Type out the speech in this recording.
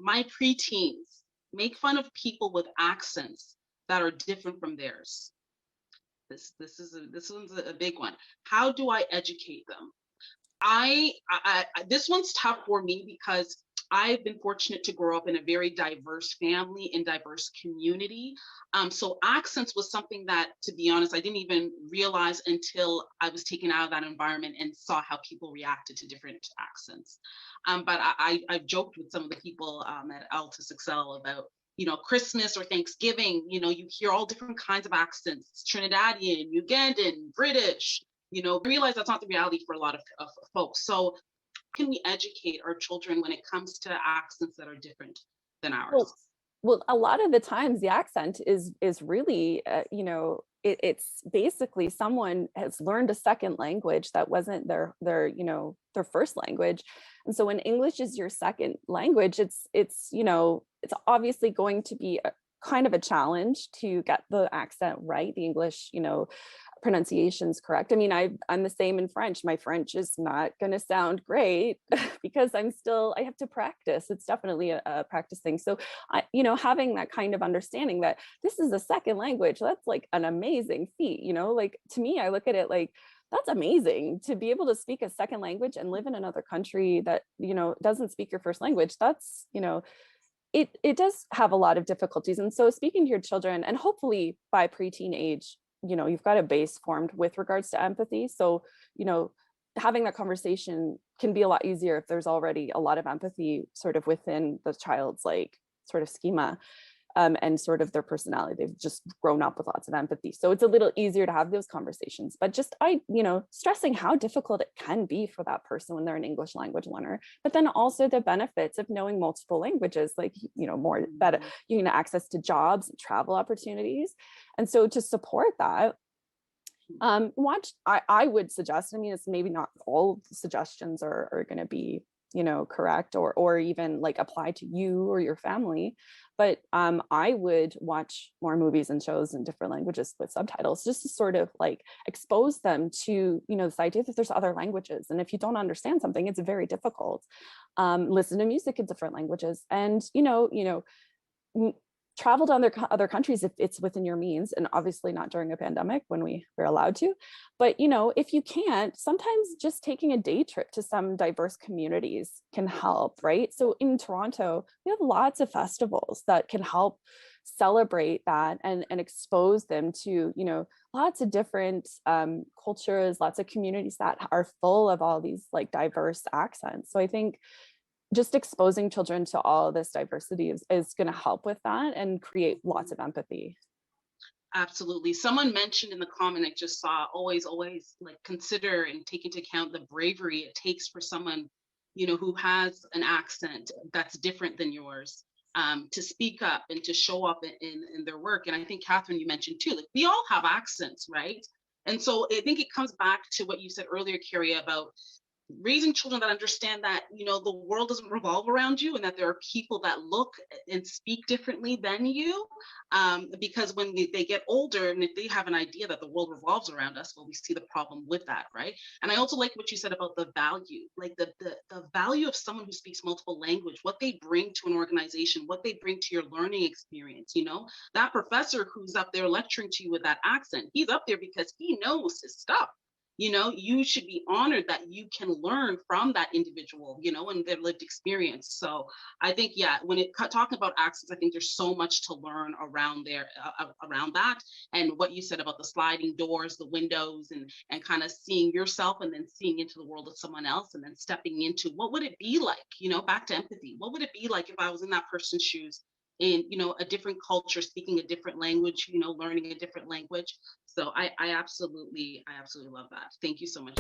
my preteens make fun of people with accents that are different from theirs. This one's a big one. How do I educate them? This one's tough for me because I've been fortunate to grow up in a very diverse family and diverse community. So accents was something that, to be honest, I didn't even realize until I was taken out of that environment and saw how people reacted to different accents. But I've joked with some of the people at Altis.Excel about, Christmas or Thanksgiving, you hear all different kinds of accents, Trinidadian, Ugandan, British, realize that's not the reality for a lot of folks. So can we educate our children when it comes to accents that are different than ours? Well, a lot of the times the accent is really, it's basically someone has learned a second language that wasn't their first language. And so when English is your second language, it's obviously going to be kind of a challenge to get the accent right, the English, pronunciations correct. I mean, I'm the same in French. My French is not going to sound great because I have to practice. It's definitely a practice thing. So, having that kind of understanding that this is a second language, that's like an amazing feat, like to me, I look at it like, that's amazing to be able to speak a second language and live in another country that, doesn't speak your first language. That's, it does have a lot of difficulties. And so speaking to your children, and hopefully by preteen age, you've got a base formed with regards to empathy. So, having that conversation can be a lot easier if there's already a lot of empathy sort of within the child's like sort of schema, and sort of their personality. They've just grown up with lots of empathy. So it's a little easier to have those conversations, but just stressing how difficult it can be for that person when they're an English language learner, but then also the benefits of knowing multiple languages, like, more better, you can access to jobs and travel opportunities. And so to support that, I would suggest, I mean, it's maybe not all suggestions are going to be, correct or even like apply to you or your family. But I would watch more movies and shows in different languages with subtitles, just to sort of like expose them to, this idea that there's other languages. And if you don't understand something, it's very difficult. Listen to music in different languages, and, travel to other countries if it's within your means, and obviously not during a pandemic when we're allowed to. But if you can't, sometimes just taking a day trip to some diverse communities can help, right? So in Toronto, we have lots of festivals that can help celebrate that and expose them to lots of different cultures, lots of communities that are full of all these like diverse accents. So I think just exposing children to all this diversity is going to help with that and create lots of empathy. Absolutely. Someone mentioned in the comment I just saw, always like consider and take into account the bravery it takes for someone, who has an accent that's different than yours, to speak up and to show up in their work. And I think, Kathryn, you mentioned too, like we all have accents, right? And so I think it comes back to what you said earlier, Kerri, about raising children that understand that the world doesn't revolve around you, and that there are people that look and speak differently than you, because when they get older and if they have an idea that the world revolves around us, well, we see the problem with that, right? And I also like what you said about the value, like the value of someone who speaks multiple language, what they bring to an organization, what they bring to your learning experience. That professor who's up there lecturing to you with that accent, he's up there because he knows his stuff. You should be honored that you can learn from that individual, and their lived experience. So I think, yeah, when talking about accents, I think there's so much to learn around around that. And what you said about the sliding doors, the windows, and kind of seeing yourself and then seeing into the world of someone else, and then stepping into what would it be like, back to empathy. What would it be like if I was in that person's shoes, in a different culture, speaking a different language, learning a different language. So I absolutely love that. Thank you so much.